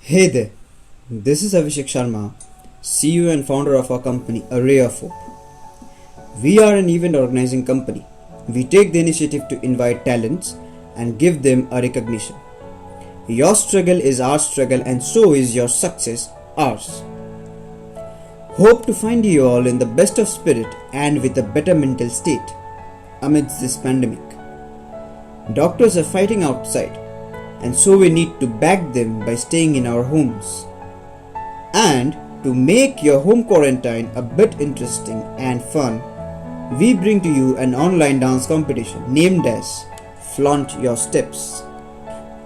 Hey there, this is Avishek Sharma, CEO and founder of our company, A Ray of Hope. We are an event organizing company. We take the initiative to invite talents and give them a recognition. Your struggle is our struggle, and so is your success ours. Hope to find you all in the best of spirit and with a better mental state amidst this pandemic. Doctors are fighting outside, and so we need to back them by staying in our homes. And to make your home quarantine a bit interesting and fun, we bring to you an online dance competition named as Flaunt Your Steps.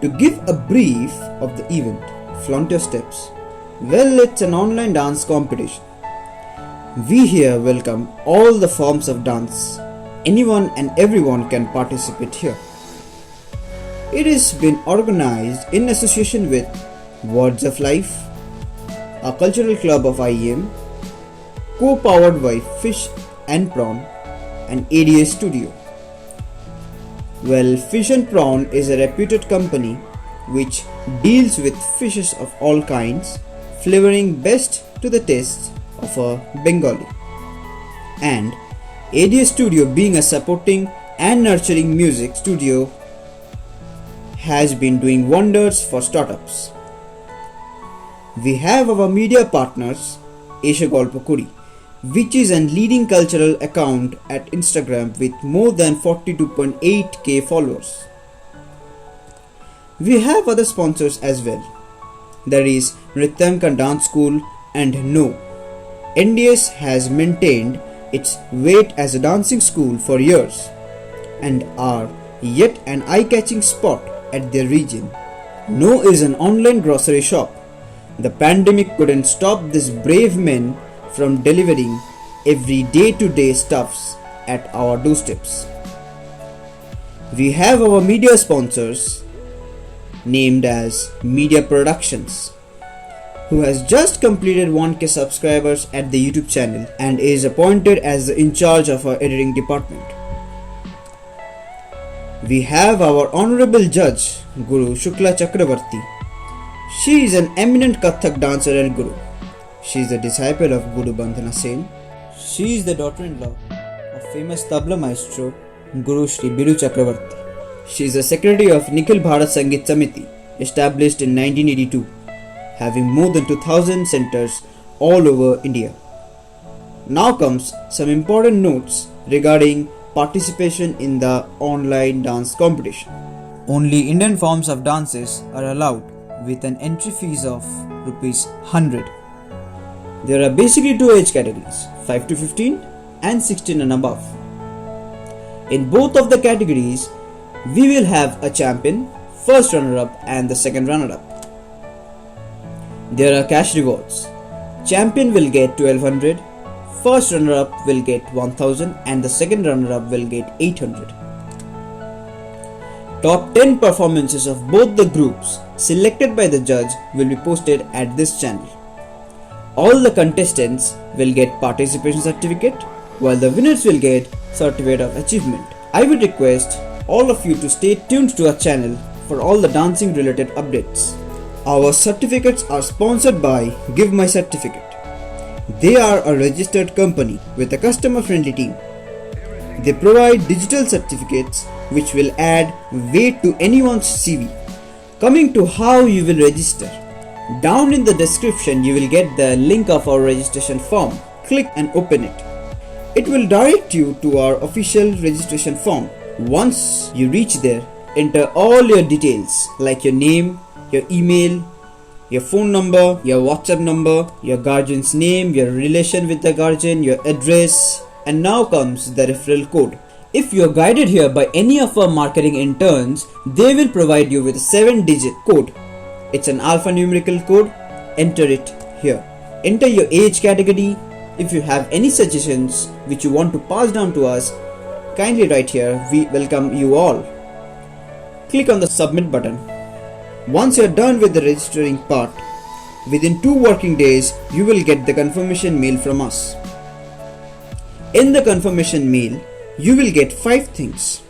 To give a brief of the event, Flaunt Your Steps, well, it's an online dance competition. We here welcome all the forms of dance. Anyone and everyone can participate here. It has been organized in association with Words of Life, a cultural club of IEM, co-powered by Fish and Prawn, and ADS Studio. Well, Fish and Prawn is a reputed company which deals with fishes of all kinds, flavoring best to the taste of a Bengali. And ADS Studio, being a supporting and nurturing music studio, has been doing wonders for startups. We have our media partners, Esha which is a leading cultural account at Instagram with more than 42.8k followers. We have other sponsors as well. There is Nrityankan Dance School, and no, NDS has maintained its weight as a dancing school for years and are yet an eye-catching spot at their region. No is an online grocery shop. The pandemic couldn't stop these brave men from delivering every day-to-day stuffs at our doorsteps. We have our media sponsors named as Media Productions, who has just completed 1k subscribers at the YouTube channel and is appointed as the in charge of our editing department. We have our honorable judge, Guru Shukla Chakravarti. She is an eminent Kathak dancer and guru. She is a disciple of Guru Bandhana Sen. She is the daughter-in-law of famous tabla maestro Guru Shri Biru Chakravarti. She is the secretary of Nikhil Bharat Sangeet Samiti, established in 1982, having more than 2000 centers all over India. Now comes some important notes regarding participation in the online dance competition. Only Indian forms of dances are allowed with an entry fees of Rs 100. There are basically two age categories, 5 to 15 and 16 and above. In both of the categories, we will have a champion, first runner-up and the second runner-up. There are cash rewards. Champion will get 1200, first runner-up will get 1000 and the second runner-up will get 800. Top 10 performances of both the groups selected by the judge will be posted at this channel. All the contestants will get participation certificate, while the winners will get certificate of achievement. I would request all of you to stay tuned to our channel for all the dancing related updates. Our certificates are sponsored by Give My Certificate. They are a registered company with a customer-friendly team. They provide digital certificates which will add weight to anyone's CV. Coming to how you will register. Down in the description you will get the link of our registration form. Click and open it. It will direct you to our official registration form. Once you reach there, enter all your details like your name, your email, your phone number, your WhatsApp number, your guardian's name, your relation with the guardian, your address, and now comes the referral code. If you are guided here by any of our marketing interns, they will provide you with a 7-digit code. It's an alphanumerical code. Enter it here. Enter your age category. If you have any suggestions which you want to pass down to us, kindly write here. We welcome you all. Click on the submit button. Once you are done with the registering part, within 2 working days, you will get the confirmation mail from us. In the confirmation mail, you will get 5 things.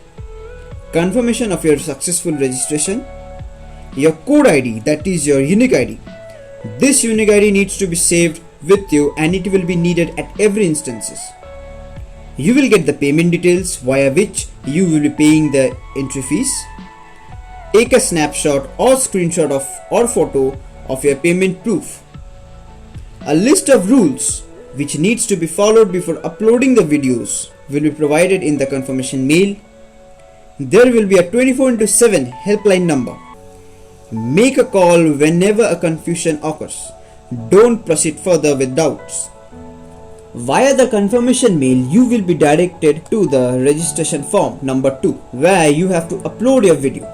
Confirmation of your successful registration, your code ID, that is your unique ID, This unique ID needs to be saved with you and it will be needed at every instances. You will get the payment details via which you will be paying the entry fees. Take a snapshot or screenshot of or photo of your payment proof. A list of rules which needs to be followed before uploading the videos will be provided in the confirmation mail. There will be a 24/7 helpline number. Make a call whenever a confusion occurs. Don't proceed further with doubts. Via the confirmation mail, you will be directed to the registration form number 2, where you have to upload your video.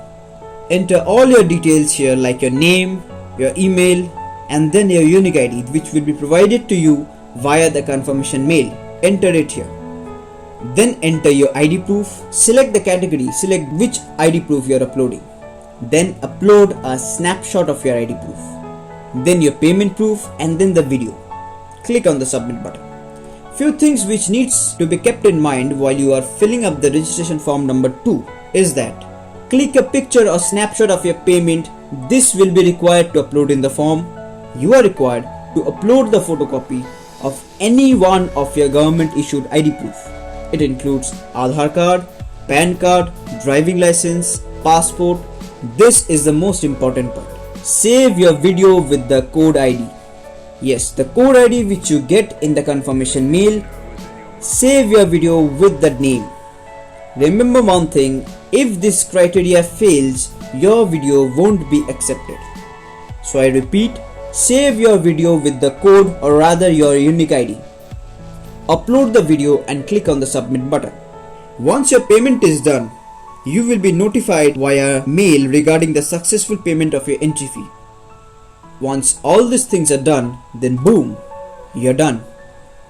Enter all your details here like your name, your email, and then your unique ID, which will be provided to you via the confirmation mail. Enter it here. Then enter your ID proof. Select the category, select which ID proof you are uploading. Then upload a snapshot of your ID proof. Then your payment proof and then the video. Click on the submit button. Few things which needs to be kept in mind while you are filling up the registration form number 2 is that click a picture or snapshot of your payment. This will be required to upload in the form. You are required to upload the photocopy of any one of your government issued ID proof. It includes Aadhaar card, PAN card, driving license, passport. This is the most important part. Save your video with the code ID. Yes, the code ID which you get in the confirmation mail. Save your video with that name. Remember one thing, if this criteria fails, your video won't be accepted. So I repeat, save your video with the code or rather your unique ID. Upload the video and click on the submit button. Once your payment is done, you will be notified via mail regarding the successful payment of your entry fee. Once all these things are done, then boom, you're done.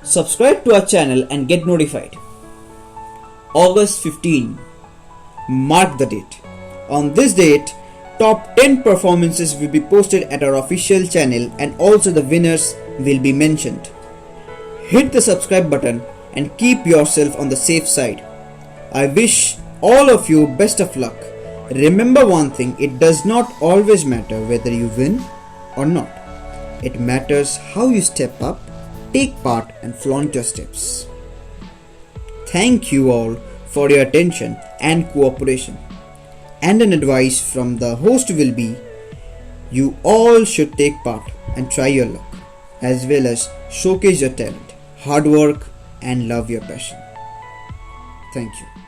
Subscribe to our channel and get notified. August 15. Mark the date. On this date, top 10 performances will be posted at our official channel and also the winners will be mentioned. Hit the subscribe button and keep yourself on the safe side. I wish all of you best of luck. Remember one thing, it does not always matter whether you win or not. It matters how you step up, take part and flaunt your steps. Thank you all for your attention and cooperation. And an advice from the host will be, you all should take part and try your luck, as well as showcase your talent, hard work and love your passion. Thank you.